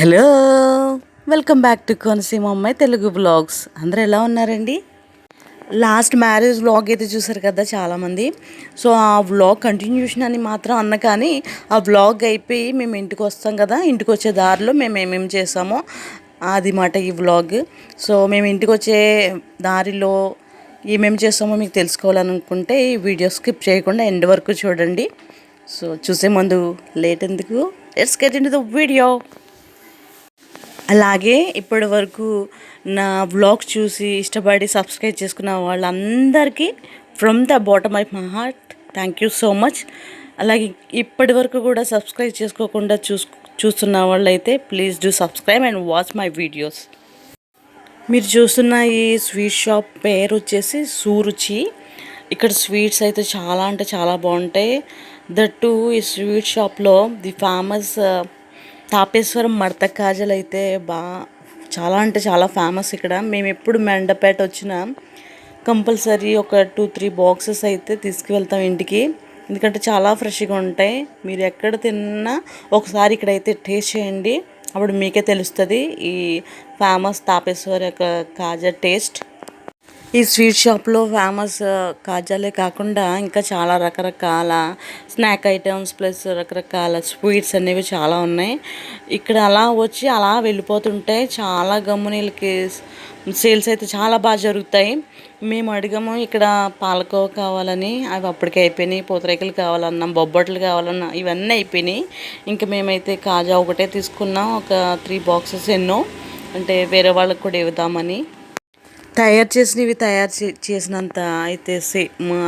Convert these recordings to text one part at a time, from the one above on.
Hello, welcome back to Konaseema అమ్మాయి Telugu vlogs. అందరూ ఎలా ఉన్నారండి? లాస్ట్ మ్యారేజ్ వ్లాగ్ అయితే చూసారు కదా చాలామంది. సో ఆ వ్లాగ్ కంటిన్యూషన్ అని మాత్రం అన్న, కానీ ఆ వ్లాగ్ అయిపోయి మేము ఇంటికి వస్తాం కదా, ఇంటికి వచ్చే దారిలో మేము ఏమేమి చేసామో అది మాట ఈ వ్లాగ్. సో మేము ఇంటికి వచ్చే దారిలో ఏమేమి చేస్తామో మీకు తెలుసుకోవాలనుకుంటే ఈ వీడియో స్కిప్ చేయకుండా ఎండ్ వరకు చూడండి. సో చూసే ముందు లేట్ ఎందుకు, let's get into the video. అలాగే ఇప్పటి వరకు నా వ్లాగ్ చూసి ఇష్టపడి సబ్స్క్రైబ్ చేసుకున్న వాళ్ళందరికీ from the bottom of my heart thank you so much. అలాగే ఇప్పటి వరకు కూడా సబ్స్క్రైబ్ చేసుకోకుండా చూస్తున్న వాళ్ళైతే please do subscribe and watch my videos. మీరు చూస్తున్న ఈ స్వీట్ షాప్ పేరు వచ్చేసి సురుచి. ఇక్కడ స్వీట్స్ అయితే చాలా అంటే చాలా బాగుంటాయి. దట్టు ఈ స్వీట్ షాప్లో ది ఫేమస్ తాపేశ్వరం మడత కాజలు అయితే చాలా అంటే చాలా ఫేమస్ ఇక్కడ. మేము ఎప్పుడు మెండపేట వచ్చినా కంపల్సరీ ఒక 2-3 బాక్సెస్ అయితే తీసుకువెళ్తాం ఇంటికి, ఎందుకంటే చాలా ఫ్రెష్గా ఉంటాయి. మీరు ఎక్కడ తిన్నా ఒకసారి ఇక్కడైతే టేస్ట్ చేయండి, అప్పుడు మీకే తెలుస్తుంది ఈ ఫేమస్ తాపేశ్వర కాజా టేస్ట్. ఈ స్వీట్ షాప్లో ఫేమస్ కాజాలే కాకుండా ఇంకా చాలా రకరకాల స్నాక్ ఐటమ్స్ ప్లస్ రకరకాల స్వీట్స్ అనేవి చాలా ఉన్నాయి. ఇక్కడ అలా వచ్చి అలా వెళ్ళిపోతుంటాయి. చాలా గమ్మునీళ్ళకి సేల్స్ అయితే చాలా బాగా జరుగుతాయి. మేము అడిగాము ఇక్కడ పాలకోవ కావాలని, అవి అప్పటికే అయిపోయినాయి. పూతరేకులు కావాలన్నా, బొబ్బట్లు కావాలన్నా ఇవన్నీ అయిపోయినాయి. ఇంకా మేమైతే కాజా ఒకటే తీసుకున్నాం, ఒక 3 బాక్సెస్ ఎన్నో, అంటే వేరే వాళ్ళకి కూడా ఇవ్వదామని. తయారు చేసినంత అయితే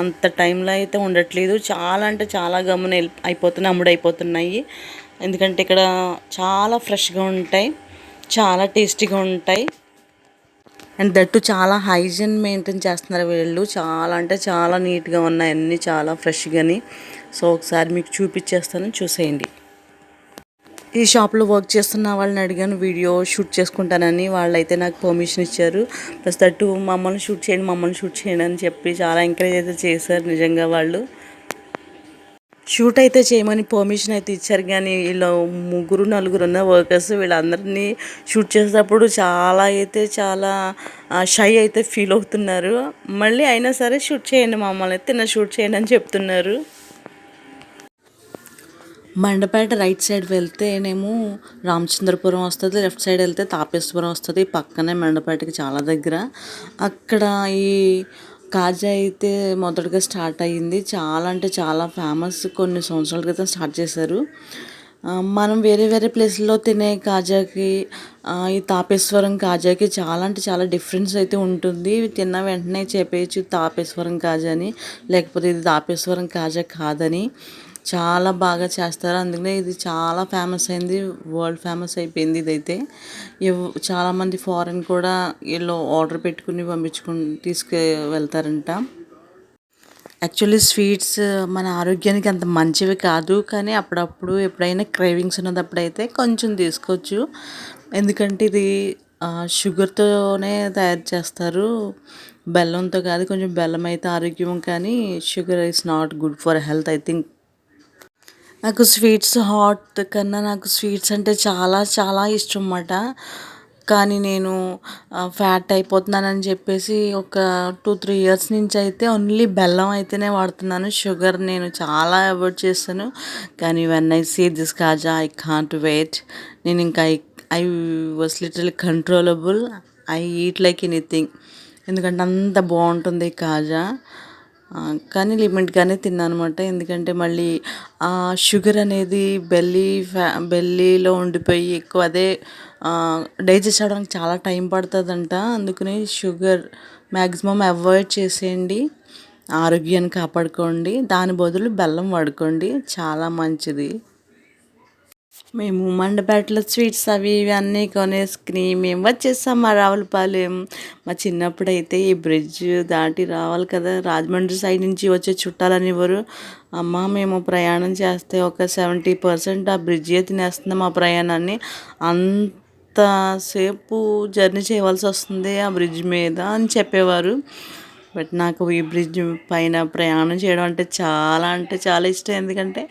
అంత టైంలో అయితే ఉండట్లేదు. చాలా అంటే చాలా గమ్మున అయిపోతున్నాయి, అమ్ముడైపోతున్నాయి. ఎందుకంటే ఇక్కడ చాలా ఫ్రెష్గా ఉంటాయి, చాలా టేస్టీగా ఉంటాయి. అండ్ దట్టు చాలా హైజీన్ మెయింటైన్ చేస్తున్నారు వీళ్ళు. చాలా అంటే చాలా నీట్గా ఉన్నాయి అన్నీ, చాలా ఫ్రెష్గాని. సో ఒకసారి మీకు చూపించేస్తాను, చూసేయండి. ఈ షాప్లో వర్క్ చేస్తున్న వాళ్ళని అడిగాను వీడియో షూట్ చేసుకుంటానని. వాళ్ళైతే నాకు పర్మిషన్ ఇచ్చారు. ప్లస్ దట్టు మమ్మల్ని షూట్ చేయండి అని చెప్పి చాలా ఎంకరేజ్ అయితే చేశారు. నిజంగా వాళ్ళు షూట్ అయితే చేయమని పర్మిషన్ అయితే ఇచ్చారు, కానీ వీళ్ళు 3-4 ఉన్న వర్కర్స్ వీళ్ళందరినీ షూట్ చేసేటప్పుడు చాలా షై అయితే ఫీల్ అవుతున్నారు. మళ్ళీ అయినా సరే షూట్ చేయండి, మమ్మల్ని అయితే షూట్ చేయండి అని చెప్తున్నారు. మండపేట రైట్ సైడ్ వెళ్తేనేమో రామచంద్రపురం వస్తుంది, లెఫ్ట్ సైడ్ వెళ్తే తాపేశ్వరం వస్తుంది. పక్కనే మండపేటకి చాలా దగ్గర. అక్కడ ఈ కాజా అయితే మొదటగా స్టార్ట్ అయ్యింది. చాలా అంటే చాలా ఫేమస్. కొన్ని సంవత్సరాల క్రితం స్టార్ట్ చేశారు. మనం వేరే వేరే ప్లేస్లో తినే కాజాకి ఈ తాపేశ్వరం కాజాకి చాలా అంటే చాలా డిఫరెన్స్ అయితే ఉంటుంది. తిన్న వెంటనే చెప్పేయచ్చు తాపేశ్వరం కాజా అని, లేకపోతే ఇది తాపేశ్వరం కాజా కాదని. చాలా బాగా చేస్తారు, అందుకనే ఇది చాలా ఫేమస్ అయింది, వరల్డ్ ఫేమస్ అయిపోయింది. ఇదైతే చాలామంది ఫారెన్ కూడా వీళ్ళు ఆర్డర్ పెట్టుకుని తీసుకు వెళ్తారంట. యాక్చువల్లీ స్వీట్స్ మన ఆరోగ్యానికి అంత మంచివి కాదు, కానీ అప్పుడప్పుడు ఎప్పుడైనా క్రేవింగ్స్ ఉన్నప్పుడు అయితే కొంచెం తీసుకోవచ్చు. ఎందుకంటే ఇది షుగర్తోనే తయారు చేస్తారు, బెల్లంతో కాదు. కొంచెం బెల్లం అయితే ఆరోగ్యం, కానీ sugar is not good for health I think. నాకు స్వీట్స్ హాట్ కన్నా నాకు స్వీట్స్ అంటే చాలా చాలా ఇష్టం అన్నమాట. కానీ నేను ఫ్యాట్ అయిపోతున్నానని చెప్పేసి ఒక 2-3 ఇయర్స్ నుంచి అయితే ఓన్లీ బెల్లం అయితేనే వాడుతున్నాను. షుగర్ నేను చాలా అవాయిడ్ చేస్తాను. కానీ when I see this kaja I can't wait. నేను ఇంకా I was little controllable. I eat like anything, ఎందుకంటే అంత బాగుంటుంది కాజా. కానీ లిమిట్గానే తిన్నాను అనమాట. ఎందుకంటే మళ్ళీ షుగర్ అనేది బెల్లీలో ఉండిపోయి ఎక్కువ అదే డైజెస్ట్ అవ్వడానికి చాలా టైం పడుతుందంట. అందుకని షుగర్ మ్యాక్సిమం అవాయిడ్ చేసేయండి, ఆరోగ్యాన్ని కాపాడుకోండి. దాని బదులు బెల్లం వాడుకోండి, చాలా మంచిది. మేము మండపేటలో స్వీట్స్ అవి ఇవి అన్నీ కొనేసుకుని మేము వచ్చేసాం మా రావులపాలెం. మా చిన్నప్పుడు అయితే ఈ బ్రిడ్జ్ దాటి రావాలి కదా, రాజమండ్రి సైడ్ నుంచి వచ్చే చుట్టాలనివ్వరు. అమ్మ మేము ప్రయాణం చేస్తే ఒక 70% ఆ బ్రిడ్జే తినేస్తుంది మా ప్రయాణాన్ని. అంతసేపు జర్నీ చేయవలసి వస్తుంది ఆ బ్రిడ్జ్ మీద అని చెప్పేవారు. బట్ నాకు ఈ బ్రిడ్జ్ పైన ప్రయాణం చేయడం అంటే చాలా ఇష్టం. ఎందుకంటే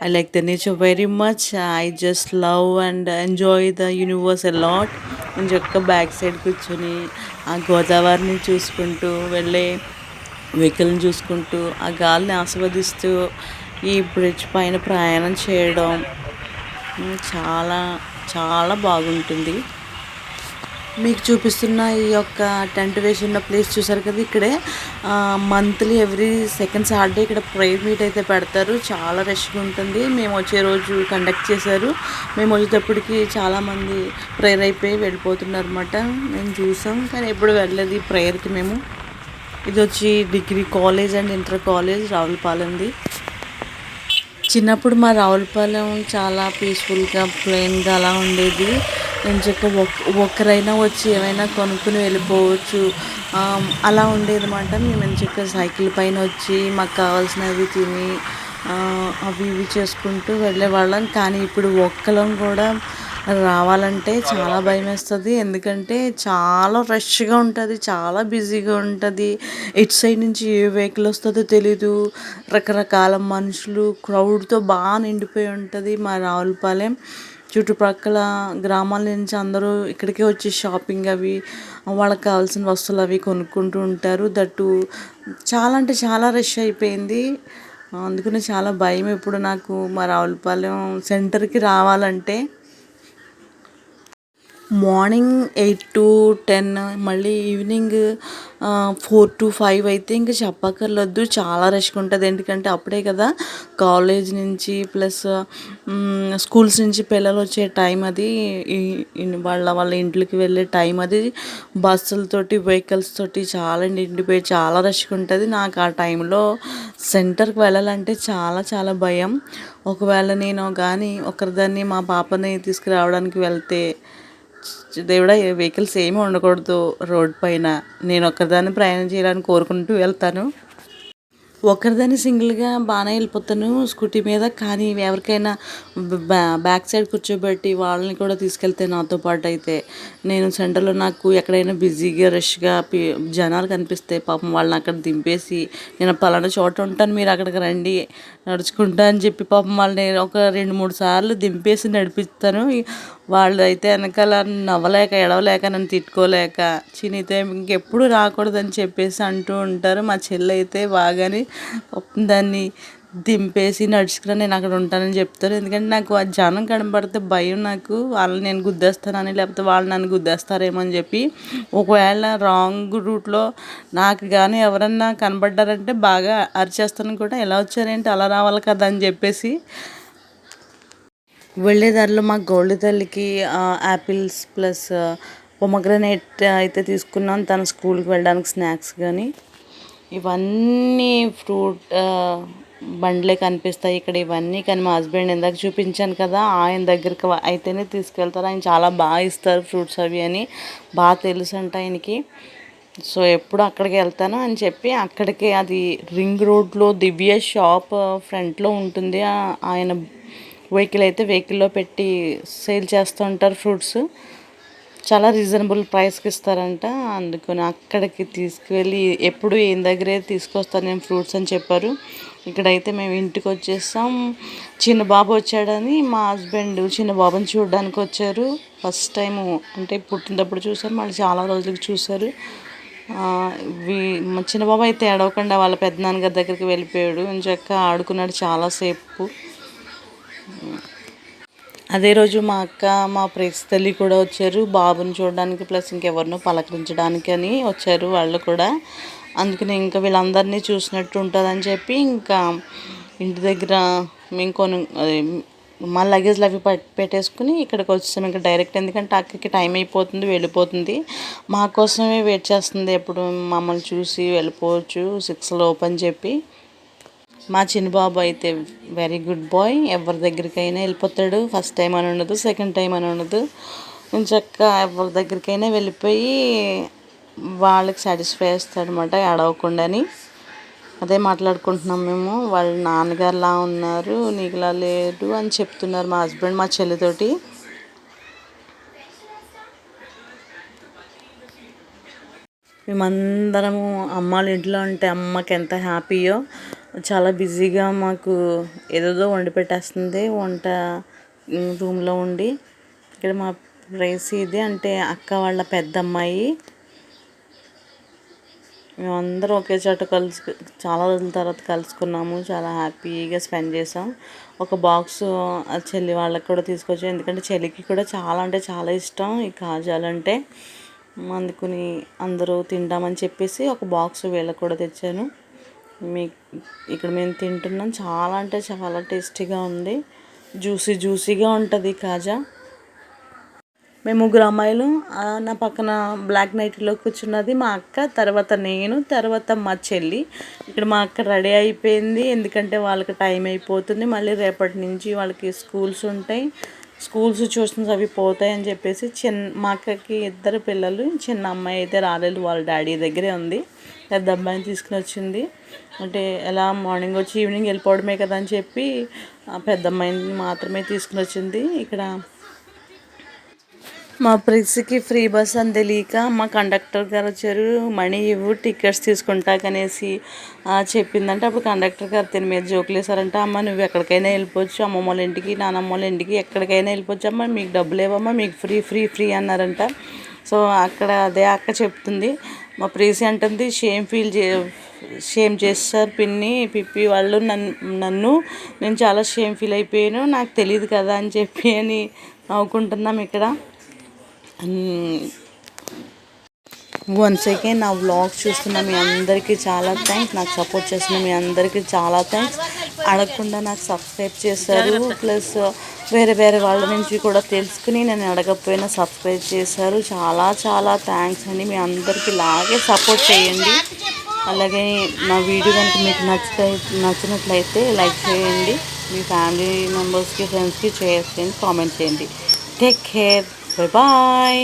I like the nature very much. I just love and enjoy the universe a lot. నేను చక్క బ్యాక్ సైడ్ కూర్చొని ఆ గోదావరిని చూసుకుంటూ వెళ్ళే వెహికల్ని చూసుకుంటూ ఆ గాలిని ఆస్వాదిస్తూ ఈ బ్రిడ్జ్ పైన ప్రయాణం చేయడం చాలా చాలా బాగుంటుంది. మీకు చూపిస్తున్న ఈ యొక్క టెంట్ వేసి ఉన్న ప్లేస్ చూసారు కదా, ఇక్కడే మంత్లీ ఎవ్రీ సెకండ్ సాటర్డే ఇక్కడ ప్రేయర్ మీట్ అయితే పెడతారు. చాలా రష్గా ఉంటుంది. మేము వచ్చే రోజు కండక్ట్ చేశారు. మేము వచ్చేటప్పటికి చాలామంది ప్రేయర్ అయిపోయి వెళ్ళిపోతున్నారు అనమాట. మేము చూసాం కానీ ఎప్పుడు వెళ్ళలేదు ఈ ప్రేయర్కి మేము. ఇది వచ్చి degree college and inter college రావులపాలెంది. చిన్నప్పుడు మా రావులపాలెం చాలా పీస్ఫుల్గా ప్లెయిన్గా అలా ఉండేది. ఎంచక్క ఒక్కరైనా వచ్చి ఏమైనా కొనుక్కుని వెళ్ళిపోవచ్చు అలా ఉండేది అన్నమాట. మేము ఎంచక్క సైకిల్ పైన వచ్చి మాకు కావాల్సినవి తిని అవి ఇవి చేసుకుంటూ వెళ్ళేవాళ్ళం. కానీ ఇప్పుడు ఒక్కలం కూడా రావాలంటే చాలా భయం వేస్తుంది. ఎందుకంటే చాలా రష్గా ఉంటుంది, చాలా బిజీగా ఉంటుంది. ఇటు సైడ్ నుంచి ఏ వెహికల్ వస్తుందో తెలీదు. రకరకాల మనుషులు క్రౌడ్తో బాగా నిండిపోయి ఉంటుంది మా రావులపాలెం. చుట్టుప్రక్కల గ్రామాల నుంచి అందరూ ఇక్కడికే వచ్చి షాపింగ్ అవి వాళ్ళకి కావాల్సిన వస్తువులు అవి కొనుక్కుంటూ ఉంటారు. దట్టు చాలా అంటే చాలా రష్ అయిపోయింది. అందుకని చాలా భయం ఇప్పుడు నాకు మా రావులపాలెం సెంటర్కి రావాలంటే. మార్నింగ్ 8 to 10, మళ్ళీ ఈవినింగ్ 4 to 5 అయితే ఇంకా చెప్పక్కర్లేదు, చాలా రష్గా ఉంటుంది. ఎందుకంటే అప్పుడే కదా కాలేజ్ నుంచి ప్లస్ స్కూల్స్ నుంచి పిల్లలు వచ్చే టైం అది, వాళ్ళ ఇంట్లోకి వెళ్ళే టైం అది. బస్సులతోటి వెహికల్స్ తోటి చాలా నిండిపోయి చాలా రష్గా ఉంటుంది. నాకు ఆ టైంలో సెంటర్కి వెళ్ళాలంటే చాలా చాలా భయం. ఒకవేళ నేను కానీ ఒకరిదాన్ని మా పాపని తీసుకురావడానికి వెళ్తే, దేవుడా వెహికల్స్ ఏమీ ఉండకూడదు రోడ్ పైన, నేను ఒక్కదాన్ని ప్రయాణం చేయాలని కోరుకుంటూ వెళ్తాను. ఒకరిదాన్ని సింగిల్గా బాగానే వెళ్ళిపోతాను స్కూటీ మీద. కానీ ఎవరికైనా బ్యాక్ సైడ్ కూర్చోబెట్టి వాళ్ళని కూడా తీసుకెళ్తే నాతో పాటు అయితే, నేను సెంటర్లో నాకు ఎక్కడైనా బిజీగా రష్గా జనాలు కనిపిస్తే పాపం వాళ్ళని అక్కడ దింపేసి, నేను పలానా చోట ఉంటాను మీరు అక్కడికి రండి నడుచుకుంటా అని చెప్పి పాపం వాళ్ళని ఒక 2-3 సార్లు దింపేసి నడిపిస్తాను. వాళ్ళు అయితే వెనకాల నవ్వలేక ఎడవలేక నన్ను తిట్టుకోలేక చినితే ఇంకెప్పుడు రాకూడదని చెప్పేసి అంటూ ఉంటారు. మా చెల్లి అయితే బాగానే దాన్ని దింపేసి నడుచుకురా నేను అక్కడ ఉంటానని చెప్తారు. ఎందుకంటే నాకు ఆ జనం కనబడితే భయం. నాకు వాళ్ళని నేను గుద్దేస్తానని, లేకపోతే వాళ్ళు నన్ను గుద్దేస్తారేమో అని చెప్పి. ఒకవేళ రాంగ్ రూట్లో నాకు కానీ ఎవరన్నా కనబడ్డారంటే బాగా అరిచేస్తాను కూడా, ఎలా వచ్చారేంటి అలా రావాలి కదా అని చెప్పేసి. వెళ్ళేదారిలో మా గోల్డ్ తల్లికి యాపిల్స్ ప్లస్ పొమగ్రనేట్ అయితే తీసుకున్నాను తన స్కూల్కి వెళ్ళడానికి స్నాక్స్. కానీ ఇవన్నీ ఫ్రూట్ బండ్లే కనిపిస్తాయి ఇక్కడ ఇవన్నీ. కానీ మా హస్బెండ్ ఇందాక చూపించాను కదా, ఆయన దగ్గరికి అయితేనే తీసుకెళ్తారు. ఆయన చాలా బాగా ఇస్తారు ఫ్రూట్స్ అవి అని, బాగా తెలుసు అంట ఆయనకి. సో ఎప్పుడు అక్కడికి వెళ్తాను అని చెప్పి అక్కడికి, అది రింగ్ రోడ్లో దివ్య షాప్ ఫ్రంట్లో ఉంటుంది. ఆయన వెహికల్ అయితే వెహికల్లో పెట్టి సేల్ చేస్తూ ఉంటారు ఫ్రూట్స్. చాలా రీజనబుల్ ప్రైస్కి ఇస్తారంట. అందుకని అక్కడికి తీసుకువెళ్ళి ఎప్పుడు ఈయన దగ్గరే తీసుకొస్తాను నేను ఫ్రూట్స్ అని చెప్పారు. ఇక్కడైతే మేము ఇంటికి వచ్చేసాం. చిన్న బాబు వచ్చాడని మా హస్బెండ్ చిన్న బాబుని చూడడానికి వచ్చారు. ఫస్ట్ టైము అంటే పుట్టినప్పుడు చూసారు, మళ్ళీ చాలా రోజులకి చూశారు. మా చిన్న బాబు అయితే ఏడవకుండా వాళ్ళ పెద్దనాన్నగారి దగ్గరికి వెళ్ళిపోయాడు. చక్కగా ఆడుకున్నాడు చాలాసేపు. అదే రోజు మా అక్క మా ప్రేస్ తల్లి కూడా వచ్చారు బాబుని చూడడానికి, ప్లస్ ఇంకెవరినో పలకరించడానికి అని వచ్చారు వాళ్ళు కూడా. అందుకని ఇంకా వీళ్ళందరినీ చూసినట్టు ఉంటుందని చెప్పి ఇంకా ఇంటి దగ్గర మేము మా లగేజ్లు అవి పెట్టేసుకుని ఇక్కడికి వచ్చేసాం ఇంకా డైరెక్ట్. ఎందుకంటే అక్కకి టైం అయిపోతుంది, వెళ్ళిపోతుంది. మా కోసమే వెయిట్ చేస్తుంది, ఎప్పుడు మమ్మల్ని చూసి వెళ్ళిపోవచ్చు 6 లోపు అని చెప్పి. మా చిన్న బాబు అయితే వెరీ గుడ్ బాయ్, ఎవరి దగ్గరికైనా వెళ్ళిపోతాడు. ఫస్ట్ టైం అని ఉండదు, సెకండ్ టైం అని ఉండదు. నేను చక్కగా ఎవరి దగ్గరికైనా వెళ్ళిపోయి వాళ్ళకి సాటిస్ఫై చేస్తాడు అనమాట ఏడవకుండాని. అదే మాట్లాడుకుంటున్నాం మేము. వాళ్ళ నాన్నగారులా ఉన్నారు, నీకులా లేడు అని చెప్తున్నారు మా హస్బెండ్ మా చెల్లితోటి. మేమందరము అమ్మ వాళ్ళ ఇంట్లో ఉంటే అమ్మకి ఎంత హ్యాపీయో, చాలా బిజీగా మాకు ఏదేదో వండి పెట్టేస్తుంది వంట రూమ్లో ఉండి. ఇక్కడ మా ప్రైస్ ఇది అంటే అక్క వాళ్ళ పెద్ద అమ్మాయి. మేమందరం ఒకే చోట చాలా రోజుల తర్వాత కలుసుకున్నాము. చాలా హ్యాపీగా స్పెండ్ చేసాం. ఒక బాక్స్ చెల్లి వాళ్ళకి కూడా తీసుకొచ్చాం, ఎందుకంటే చెల్లికి కూడా చాలా అంటే చాలా ఇష్టం ఈ కాజాలంటే. అందుకుని అందరూ తింటామని చెప్పేసి ఒక బాక్స్ వీళ్ళకి కూడా తెచ్చాను. ఇక్కడ మేము తింటున్నాం. చాలా అంటే చాలా టేస్టీగా ఉంది. జ్యూసీగా ఉంటుంది కాజా. మేము ముగ్గురు అమ్మాయిలు. నా పక్కన బ్లాక్ నైటీలో కూర్చున్నది మా అక్క, తర్వాత నేను, తర్వాత మా చెల్లి. ఇక్కడ మా అక్క రెడీ అయిపోయింది, ఎందుకంటే వాళ్ళకి టైం అయిపోతుంది. మళ్ళీ రేపటి నుంచి వాళ్ళకి స్కూల్స్ ఉంటాయి. స్కూల్స్ ట్యూషన్స్ అవి పోతాయి అని చెప్పేసి మా అక్కకి 2 పిల్లలు. చిన్న అమ్మాయి అయితే రాలేదు, వాళ్ళ డాడీ దగ్గరే ఉంది. పెద్ద అబ్బాయిని తీసుకుని వచ్చింది. అంటే ఎలా మార్నింగ్ వచ్చి ఈవినింగ్ వెళ్ళిపోవడమే కదా అని చెప్పి పెద్ద అమ్మాయిని మాత్రమే తీసుకుని వచ్చింది. ఇక్కడ మా ప్రిన్స్కి ఫ్రీ బస్ అని తెలియక మా కండక్టర్ గారు వచ్చారు. మనీ ఇవ్వు టికెట్స్ తీసుకుంటాకనేసి చెప్పిందంటే, అప్పుడు కండక్టర్ గారు దీని మీద జోకులు వేసారంటే, అమ్మ నువ్వు ఎక్కడికైనా వెళ్ళిపోవచ్చు, అమ్మమ్మ వాళ్ళ ఇంటికి నానమ్మ వాళ్ళ ఇంటికి ఎక్కడికైనా వెళ్ళిపోవచ్చు అమ్మ, మీకు డబ్బులు ఇవ్వమ్మా, మీకు ఫ్రీ అన్నారంట. సో అక్కడ అదే అక్క చెప్తుంది. మా ప్రీసి అంటుంది, షేమ్ చేస్తారు పిప్పి వాళ్ళు నన్ను నేను చాలా షేమ్ ఫీల్ అయిపోయాను, నాకు తెలియదు కదా అని చెప్పి అని నవ్వుకుంటున్నాం ఇక్కడ. వన్స్ అగైన్ నా వ్లాగ్ చూస్తున్న మీ అందరికీ చాలా థ్యాంక్స్. నాకు సపోర్ట్ చేస్తున్న మీ అందరికీ చాలా థ్యాంక్స్. అడగకుండా నాకు సబ్స్క్రైబ్ చేశారు, ప్లస్ వేరే వాళ్ళ నుంచి కూడా తెలుసుకుని నేను అడగకపోయినా సబ్స్క్రైబ్ చేశారు. చాలా చాలా థ్యాంక్స్ అండి. మీ అందరికీ ఇలాగే సపోర్ట్ చేయండి. అలాగే నా వీడియో కనుక మీకు నచ్చినట్లయితే లైక్ చేయండి. మీ ఫ్యామిలీ మెంబర్స్కి ఫ్రెండ్స్కి షేర్ చేయండి, కామెంట్ చేయండి. Take care, bye.